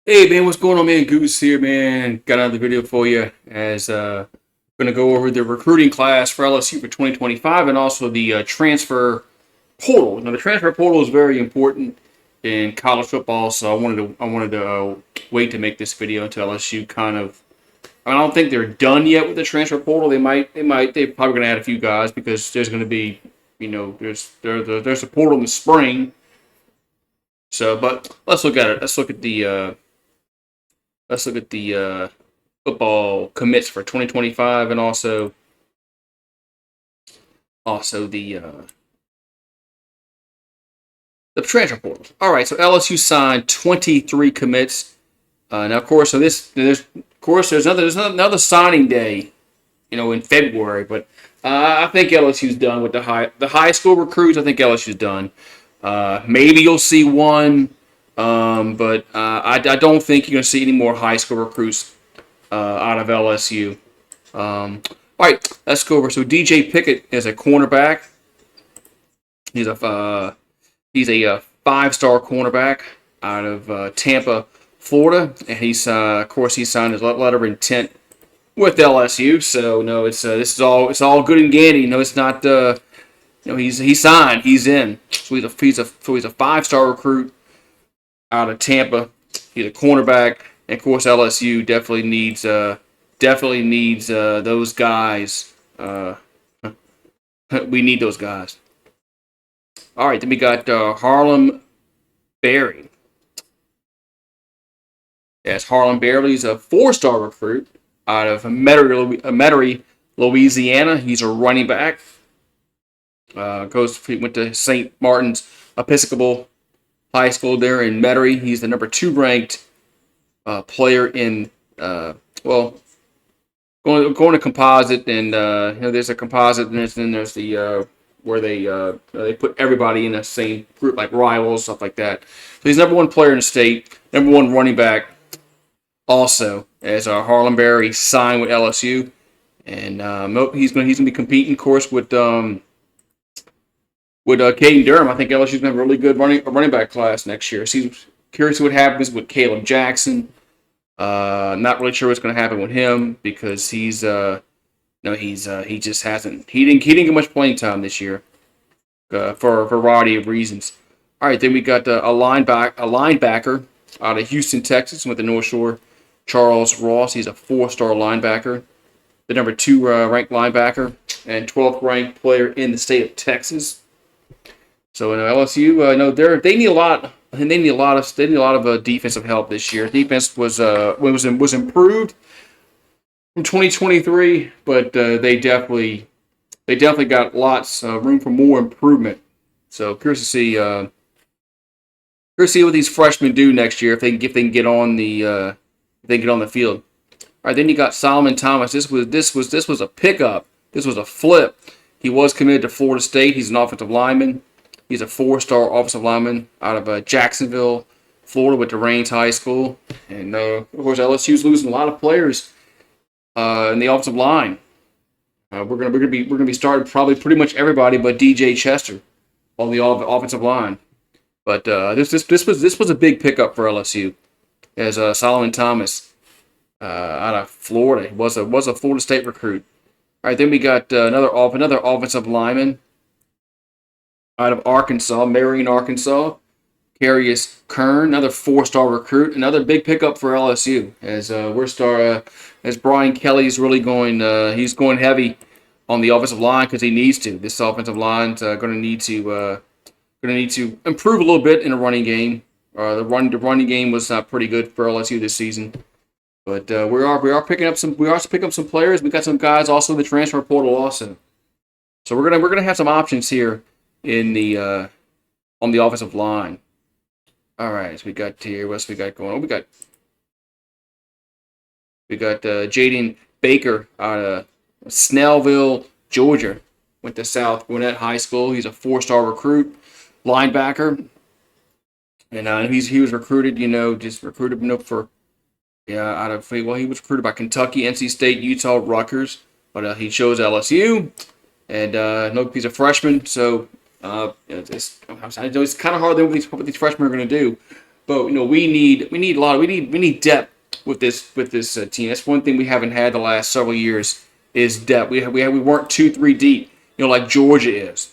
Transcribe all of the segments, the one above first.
Hey man, what's going on, man? Goose here, man. Got another video for you as gonna go over the recruiting class for LSU for 2025 and also the transfer portal. Now, the transfer portal is very important in college football, so I wanted to wait to make this video until LSU kind of. I don't think they're done yet with the transfer portal. They're probably gonna add a few guys because there's gonna be, there's a portal in the spring. So, but let's look at it. Let's look at the football commits for 2025 and also the transfer portal. All right, so LSU signed 23 commits. Now, of course, there's another signing day, in February. But I think LSU's done with the high school recruits. I think LSU's done. Maybe you'll see one, but I don't think you're going to see any more high school recruits out of LSU. All right, let's go over. So DJ Pickett is a cornerback. He's a five-star cornerback out of Tampa, Florida, and of course, he signed his letter of intent with LSU. So no, it's all good and dandy. No, it's not. He's signed. He's in. So he's a five-star recruit out of Tampa. He's a cornerback, and of course, LSU definitely needs those guys. We need those guys. All right, then we got Harlem Berry. Yes, Harlem Berry is a four-star recruit out of Metairie, Louisiana. He's a running back. He went to St. Martin's Episcopal High School there in Metairie. He's the number 2 ranked player in going to composite, and there's a composite, and then there's the where they put everybody in the same group, like rivals, stuff like that. So he's number 1 player in the state, number 1 running back. Also, as Harlem Berry signed with LSU, and he's gonna be competing, of course, with Caden Durham. I think LSU's gonna have a really good running back class next year. So he's curious what happens with Caleb Jackson. Not really sure what's going to happen with him because he just hasn't he didn't get much playing time this year for a variety of reasons. All right, then we got a linebacker out of Houston, Texas, with the North Shore, Charles Ross. He's a 4-star linebacker, the number 2 ranked linebacker and 12th ranked player in the state of Texas. So LSU, they need a lot. And they need a lot of defensive help this year. Defense was improved from 2023, but they definitely got lots of room for more improvement. So curious to see what these freshmen do next year if they can get on the field. All right, then you got Solomon Thomas. This was a pickup. This was a flip. He was committed to Florida State. He's an offensive lineman. He's a 4-star offensive lineman out of Jacksonville, Florida, with the Raines High School. And of course, LSU's losing a lot of players in the offensive line. We're gonna be starting probably pretty much everybody but DJ Chester on the offensive line. But this was a big pickup for LSU as Solomon Thomas out of Florida. He was a Florida State recruit. All right, then we got another offensive lineman out of Arkansas, Marion, Arkansas, Carius Kern, another 4-star recruit, another big pickup for LSU. As Brian Kelly's really he's going heavy on the offensive line because he needs to. This offensive line's going to need to improve a little bit in the running game. The running game was not pretty good for LSU this season, but we are picking up some players. We got some guys also in the transfer portal also. So we're gonna have some options here in the on the offensive line. All right, so we got here. What else we got going on? We got Jaden Baker out of Snellville, Georgia. Went to South Gwinnett High School. He's a 4-star recruit, linebacker, and he was recruited. Just recruited for he was recruited by Kentucky, NC State, Utah, Rutgers, but he chose LSU, and he's a freshman, so. I know it's kind of hard to know what these freshmen are going to do, But we need a lot. We need depth with this team. That's one thing we haven't had the last several years is depth. We weren't 2-3 deep. Like Georgia is.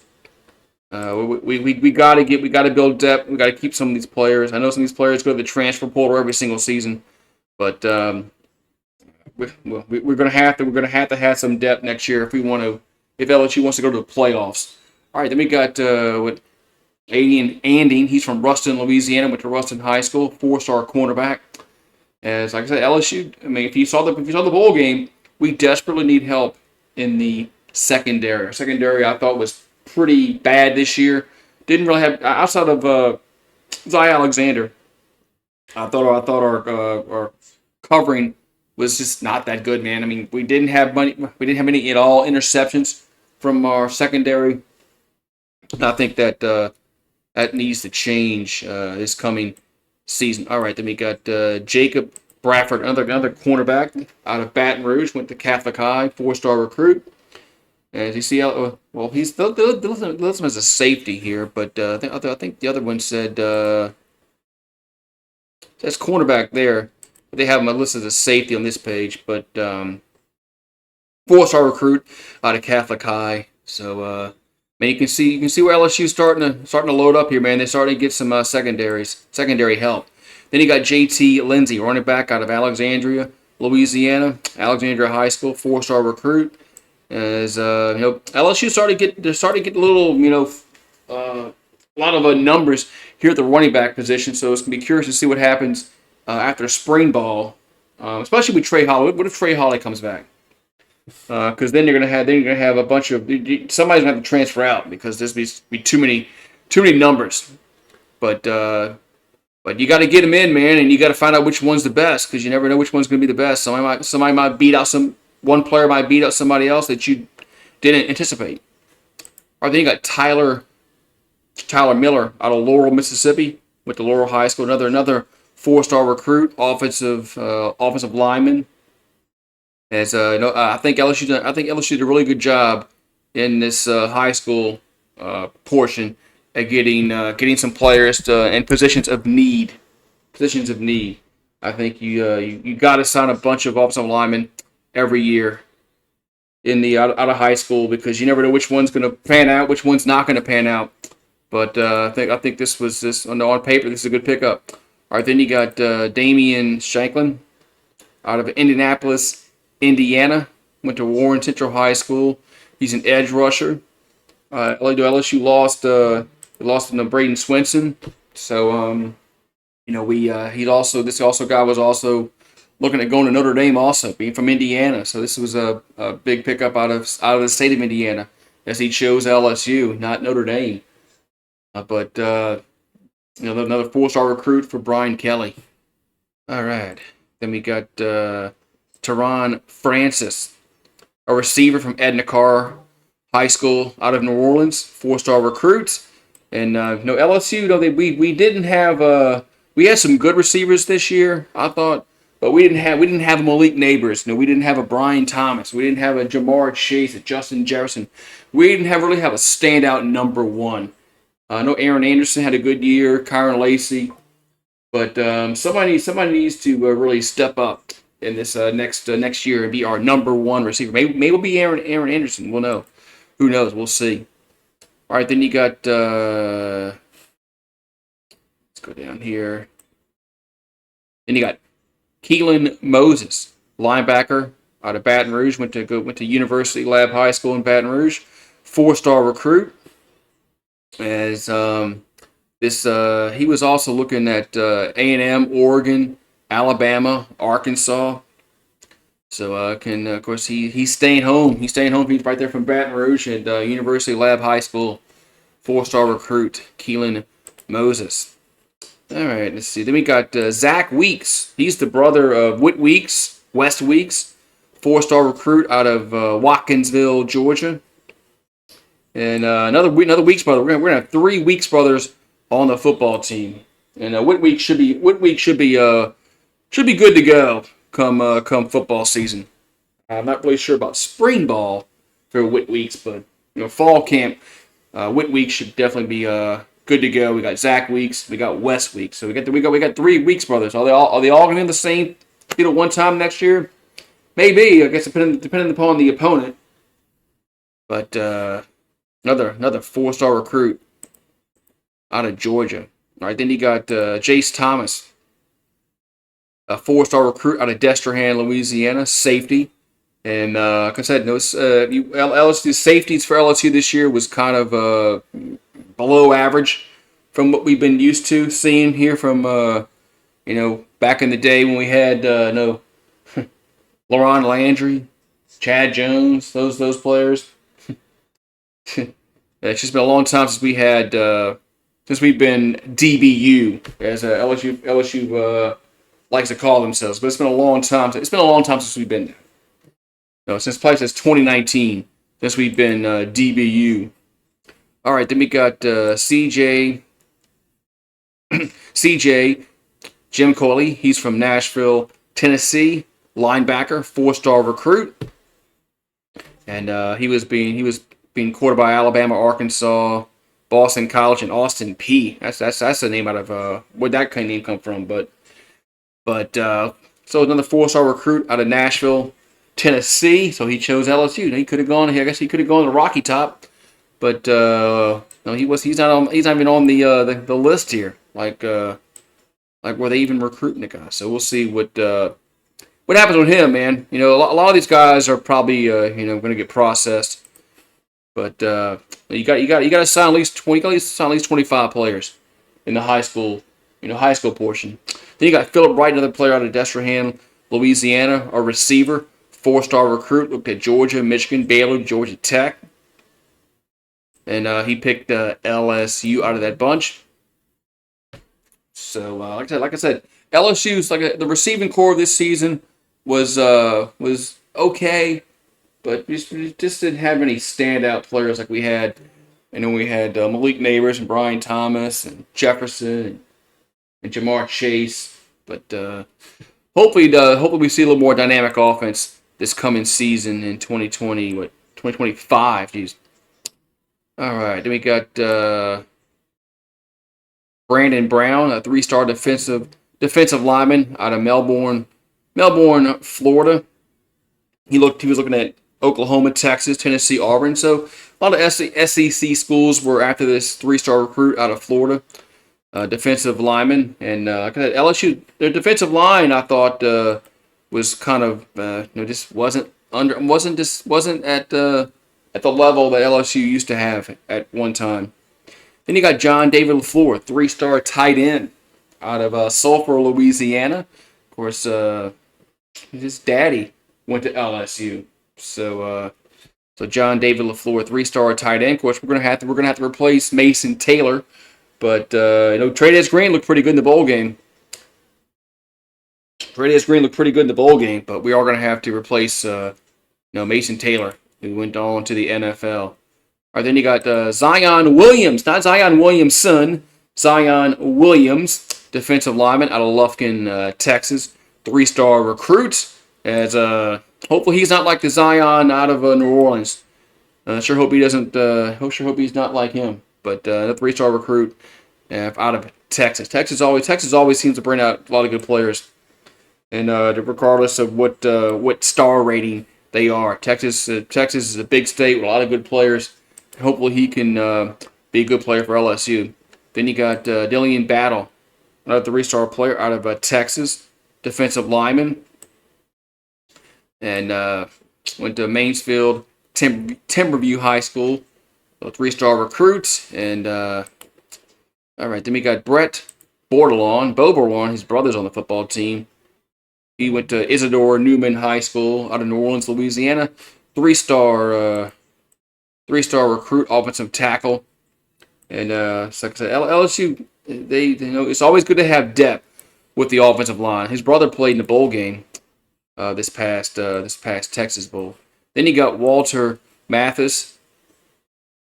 We gotta build depth. We gotta keep some of these players. I know some of these players go to the transfer portal every single season, but we're gonna have some depth next year if LSU wants to go to the playoffs. All right, then we got what Aiden Anding. He's from Ruston, Louisiana. Went to Ruston High School. 4-star cornerback. As like I said, LSU. I mean, if you saw the bowl game, we desperately need help in the secondary. Our secondary, I thought, was pretty bad this year. Didn't really have outside of Zy Alexander. I thought our covering was just not that good, man. I mean, we didn't have any at all interceptions from our secondary. I think that needs to change this coming season. All right, then we got Jacob Bradford, another cornerback out of Baton Rouge, went to Catholic High, 4-star recruit. As you see, well, he's listed him as a safety here, but I think the other one said says cornerback there. They have him listed as a safety on this page, but 4-star recruit out of Catholic High. So man, you can see where LSU's starting to load up here, man. They're starting to get some secondary help. Then you got JT Lindsey, running back out of Alexandria, Louisiana, Alexandria High School, 4-star recruit. As LSU started to get a little, a lot of numbers here at the running back position. So it's gonna be curious to see what happens after spring ball, especially with Trey Holly. What if Trey Holly comes back? Because then you're gonna have a bunch of somebody's gonna have to transfer out because there's be too many numbers. But you got to get them in, man, and you got to find out which one's the best because you never know which one's gonna be the best. Somebody might beat out one player might beat out somebody else that you didn't anticipate. Or then you got Tyler Miller out of Laurel, Mississippi, went to Laurel High School. Another 4-star recruit, offensive lineman. As I think LSU did a really good job in this high school portion at getting some players in positions of need. I think you got to sign a bunch of offensive linemen every year out of high school because you never know which one's going to pan out, which one's not going to pan out. But I think this on paper this is a good pickup. All right, then you got Damian Shanklin out of Indianapolis, Indiana. Went to Warren Central High School. He's an edge rusher. LSU lost to Braden Swenson. So this guy was also looking at going to Notre Dame, also being from Indiana. So this was a big pickup out of the state of Indiana, as he chose LSU, not Notre Dame. But another 4-star recruit for Brian Kelly. All right, then we got Teron Francis, a receiver from Edna Karr High School out of New Orleans, 4-star recruit. And LSU, we didn't have we had some good receivers this year, I thought. But we didn't have Malik Neighbors. We didn't have a Brian Thomas. We didn't have a Jamar Chase, a Justin Jefferson. We didn't really have a standout number one. I know Aaron Anderson had a good year, Kyron Lacey, but somebody needs to really step up in this next year and be our number one receiver. Maybe it'll be Aaron Anderson. We'll know. Who knows? We'll see. All right, then you got. Let's go down here. Then you got Keelan Moses, linebacker out of Baton Rouge, went to University Lab High School in Baton Rouge, 4-star recruit. As he was also looking at A&M, Oregon, Alabama, Arkansas. So of course he's staying home. He's right there from Baton Rouge and University Lab High School, 4-star recruit Keelan Moses. All right, let's see. Then we got Zach Weeks. He's the brother of Whit Weeks, West Weeks, 4-star recruit out of Watkinsville, Georgia. And another Weeks brother. We're gonna have 3 Weeks brothers on the football team. And Whit Weeks should be good to go come football season. I'm not really sure about spring ball for Whit Weeks, but fall camp, Whit Weeks should definitely good to go. We got Zach Weeks, we got Wes Weeks. So we got 3 Weeks brothers. Are they all going to be in the same field at one time next year? Maybe, I guess depending upon the opponent. But another 4-star recruit out of Georgia. All right, then you got Jace Thomas, a 4-star recruit out of Destrehan, Louisiana, safety. And like I said, LSU safeties for LSU this year was kind of below average from what we've been used to seeing here from back in the day when we had LaRon Landry, Chad Jones, those players. It's just been a long time since we've been DBU, as LSU likes to call themselves. But it's been a long time. It's been a long time since we've been there. Since 2019, since we've been DBU. All right, then we got CJ Jim Coley. He's from Nashville, Tennessee, linebacker, 4-star recruit, and he was being courted by Alabama, Arkansas, Boston College, and Austin P. That's the name out of where'd that kind of name come from? But so another 4-star recruit out of Nashville, Tennessee. So he chose LSU. He could have gone. I guess he could have gone to Rocky Top, but no, he's not even on the list here. Like were they even recruiting the guy? So we'll see what happens with him, man. A lot of these guys are probably going to get processed. But you got to sign at least 25 players in the high school portion. Then you got Philip Wright, another player out of Destrehan, Louisiana, a receiver, 4-star recruit. Looked at Georgia, Michigan, Baylor, Georgia Tech, and he picked LSU out of that bunch. So like I said, LSU's the receiving core this season was okay. But we just didn't have any standout players like we had. We had Malik Neighbors and Brian Thomas and Jefferson and Jamar Chase. But hopefully we see a little more dynamic offense this coming season in 2025. Geez. All right, then we got Brandon Brown, a 3-star defensive lineman out of Melbourne, Florida. He was looking at Oklahoma, Texas, Tennessee, Auburn. So a lot of SEC schools were after this 3-star recruit out of Florida, defensive lineman. And LSU, their defensive line, I thought was kind of just wasn't at the level that LSU used to have at one time. Then you got John David LaFleur, 3-star tight end out of Sulphur, Louisiana. Of course, his daddy went to LSU. So John David LaFleur, 3-star tight end. Of course, we're gonna have to replace Mason Taylor, but Trey'Dez Green looked pretty good in the bowl game. But we are gonna have to replace Mason Taylor, who went on to the NFL. All right, then you got Zion Williams, not Zion Williamson, Zion Williams, defensive lineman out of Lufkin, Texas, 3-star recruit. As hopefully he's not like the Zion out of New Orleans. Sure hope he doesn't. Hope he's not like him. But a 3-star recruit out of Texas. Texas always seems to bring out a lot of good players, and regardless of what star rating they are, Texas is a big state with a lot of good players. Hopefully he can be a good player for LSU. Then you got Dillian Battle, another 3-star player out of Texas, defensive lineman. And went to Mansfield Timberview High School, a 3-star recruit. And all right, then we got Brett Bo Bordelon, his brother's on the football team. He went to Isidore Newman High School out of New Orleans, Louisiana. 3-star recruit, offensive tackle. And so like I said, LSU, it's always good to have depth with the offensive line. His brother played in the bowl game. This past Texas Bowl. Then you got Walter Mathis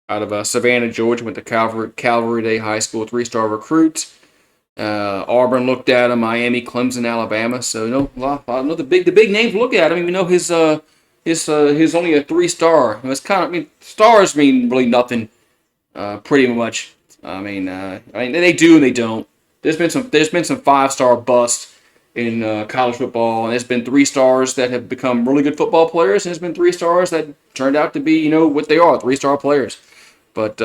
out of Savannah, Georgia, went to Calvary Day High School, 3-star recruit. Auburn looked at him, Miami, Clemson, Alabama. So the big names look at him. Even though his only a 3-star. It's kind of stars mean really nothing. Pretty much I mean they do and they don't. There's been some 5-star busts in college football, and there's been 3 stars that have become really good football players, and there's been 3 stars that turned out to be what they are, 3-star players. But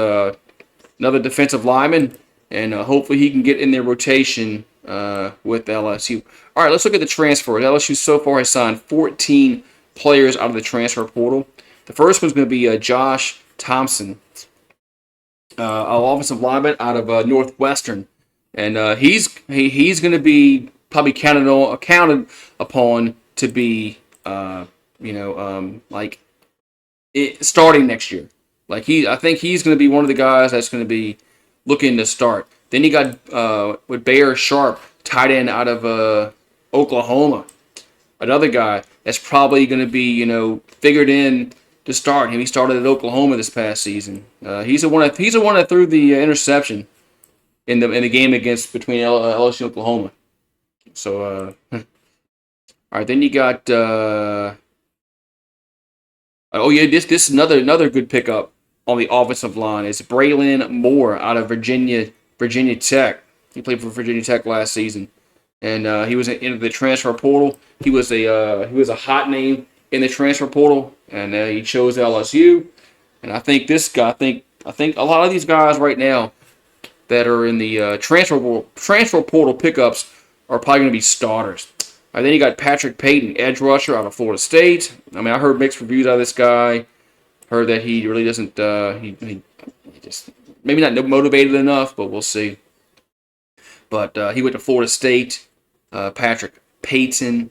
another defensive lineman, and hopefully he can get in their rotation with LSU. All right, let's look at the transfers. LSU so far has signed 14 players out of the transfer portal. The first one's going to be Josh Thompson, an offensive lineman out of Northwestern, and he's going to be probably counted upon to be like starting next year. I think he's going to be one of the guys that's going to be looking to start. Then you got with Bayer Sharp, tight end out of Oklahoma, another guy that's probably going to be figured in to start. He started at Oklahoma this past season. He's the one that threw the interception in the game between LSU and Oklahoma. So all right, then you got this is another good pickup on the offensive line. It's Braylon Moore out of Virginia Tech. He played for Virginia Tech last season, and he was in the transfer portal. He was a hot name in the transfer portal, and he chose LSU. And I think this guy, I think a lot of these guys right now that are in the transfer portal pickups are probably going to be starters. All right, then you got Patrick Payton, edge rusher out of Florida State. I mean, I heard mixed reviews out of this guy. Heard that he really doesn't. He just maybe not motivated enough, but we'll see. But he went to Florida State. Patrick Payton.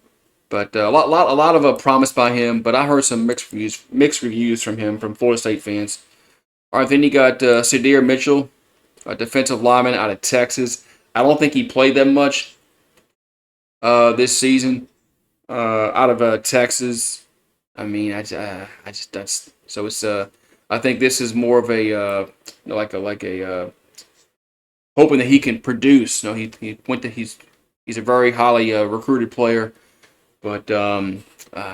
But a lot of promise by him. But I heard some mixed reviews from him from Florida State fans. All right, then you got Sydir Mitchell, a defensive lineman out of Texas. I don't think he played that much this season out of Texas. I mean, I just that's so it's I think this is more of a hoping that he can produce. He's a very highly recruited player, but I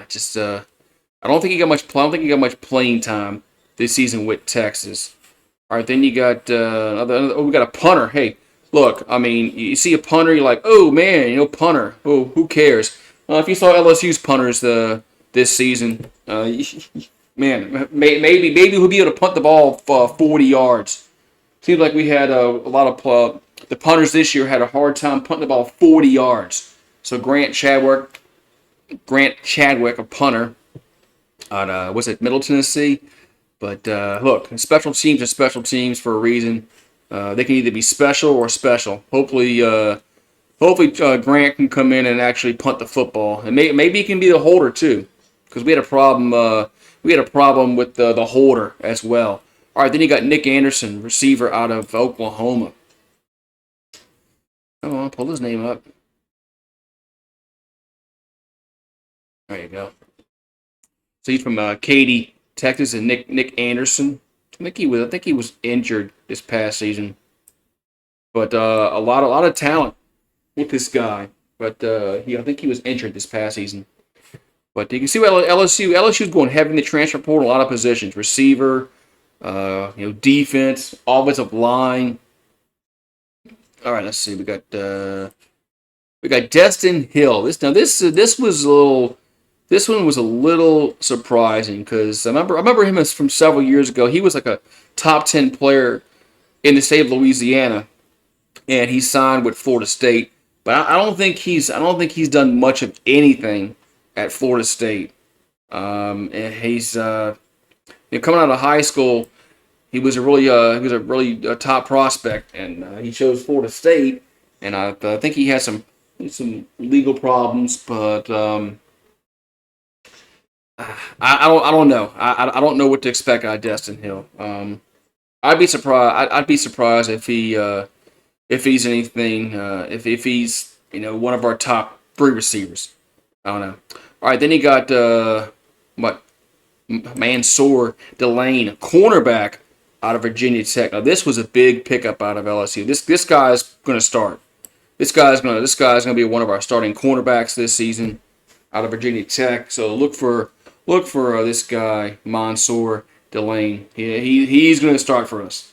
don't think he got much. I don't think he got much playing time this season with Texas. All right, then you got we got a punter. Hey, look, I mean, you see a punter, you're like, oh man, punter. Oh, who cares? If you saw LSU's punters this season, man, maybe he'll be able to punt the ball for 40 yards. Seems like we had a lot of the punters this year had a hard time punting the ball 40 yards. So Grant Chadwick, a punter out Middle Tennessee. But look, special teams are special teams for a reason. They can either be special or special. Hopefully Grant can come in and actually punt the football, and maybe he can be the holder too, because we had a problem. We had a problem with the holder as well. All right, then you got Nick Anderson, receiver out of Oklahoma. Come on, pull his name up. There you go. So he's from Katy, Texas, and Nick Anderson. I think he was injured this past season, but a lot of talent with this guy. But I think he was injured this past season. But you can see what LSU's going heavy in the transfer portal, a lot of positions: receiver, defense, offensive line. All right, let's see. We got Destin Hill. This one was a little surprising because I remember him from several years ago. He was like a top 10 player in the state of Louisiana, and he signed with Florida State. But I don't think he's done much of anything at Florida State. And he's coming out of high school, he was a really top prospect, and he chose Florida State. And I think he has some legal problems, but I don't know. I don't know what to expect out of Destin Hill. I'd be surprised. I'd be surprised if he's anything. If he's one of our top 3 receivers. I don't know. All right, then you got Mansour Delane, cornerback out of Virginia Tech. Now this was a big pickup out of LSU. This guy's going to start. This guy's going to be one of our starting cornerbacks this season out of Virginia Tech. So look for this guy Mansour Delane. He's going to start for us.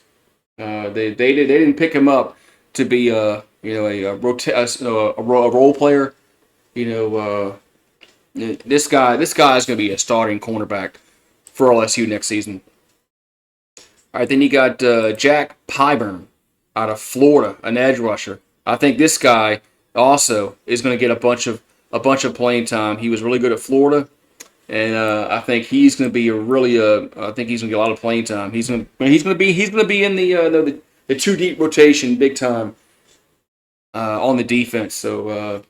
They didn't pick him up to be a role player. You know, this guy is going to be a starting cornerback for LSU next season. All right, then you got Jack Pyburn out of Florida, an edge rusher. I think this guy also is going to get a bunch of playing time. He was really good at Florida, and I think he's going to be I think he's going to get a lot of playing time. He's going to be in the two deep rotation big time on the defense. So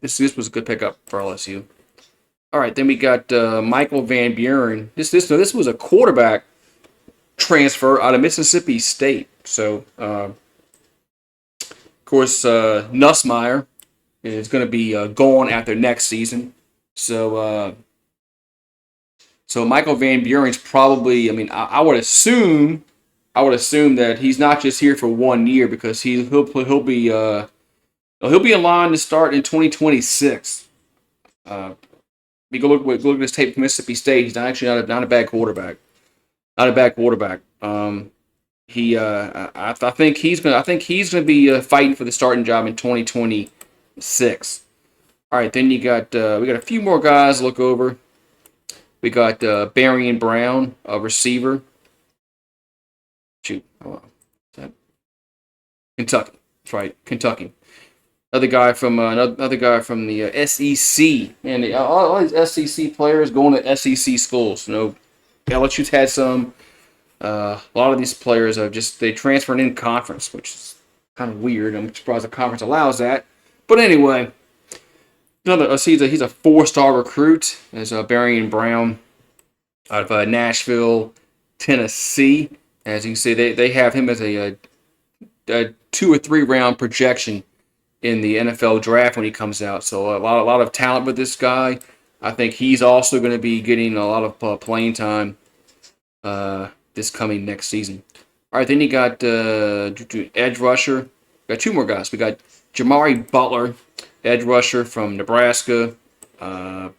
this was a good pickup for LSU. All right, then we got Michael Van Buren. This was a quarterback transfer out of Mississippi State. So, of course, Nussmeier is going to be gone after next season. So, so Michael Van Buren's probably. I mean, I would assume that he's not just here for 1 year because he'll be in line to start in 2026. We go look at his tape from Mississippi State. He's not a bad quarterback. Not a bad quarterback. I think he's gonna be fighting for the starting job in 2026. All right, then we got a few more guys to look over. We got Barian Brown, a receiver. Shoot, is that Kentucky? That's right, Kentucky. Another guy from the SEC. Man, all these SEC players going to SEC schools. LSU's had some. A lot of these players they transferred in conference, which is kind of weird. I'm surprised the conference allows that. But anyway, he's a 4-star recruit. There's Barian Brown out of Nashville, Tennessee. As you can see, they have him as a 2 or 3 round projection in the NFL draft when he comes out. So a lot of talent with this guy. I think he's also going to be getting a lot of playing time this coming next season. All right, then you got edge rusher. We got 2 more guys. We got Jamari Butler, edge rusher from Nebraska. I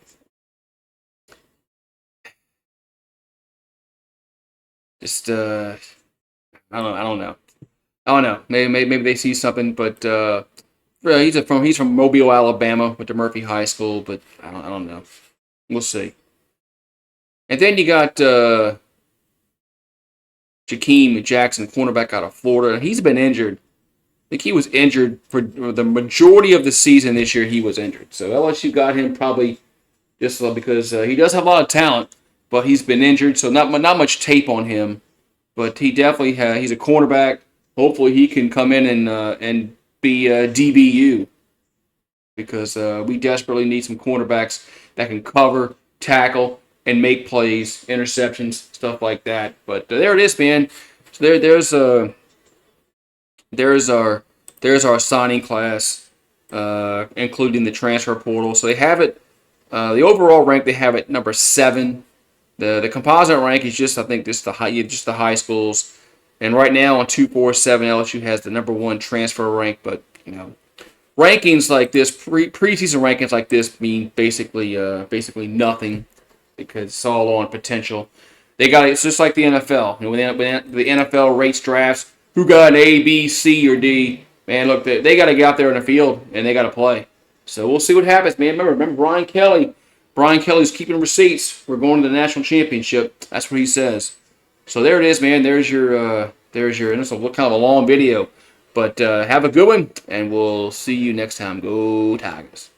don't know. Maybe they see something, but he's from Mobile, Alabama, went to Murphy High School, but I don't know. We'll see. And then you got Jakeem Jackson, cornerback out of Florida. He's been injured. I think he was injured for the majority of the season this year. He was injured, so LSU got him probably just because he does have a lot of talent, but he's been injured, so not much tape on him. But he definitely he's a cornerback. Hopefully, he can come in and be DBU because we desperately need some cornerbacks that can cover, tackle, and make plays, interceptions, stuff like that. But there it is, man. So there's our signing class, including the transfer portal. So they have it. The overall rank they have it number 7. The composite rank is just the high schools. And right now on 247, LSU has the number 1 transfer rank. But rankings like this, preseason rankings like this mean basically nothing because it's all on potential. It's just like the NFL. When the NFL rates drafts, who got an A, B, C, or D? Man, look, they got to get out there in the field and they got to play. So we'll see what happens, man. Remember Brian Kelly. Brian Kelly's keeping receipts. We're going to the national championship. That's what he says. So there it is, man. There's your. And it's kind of a long video, but have a good one, and we'll see you next time. Go Tigers.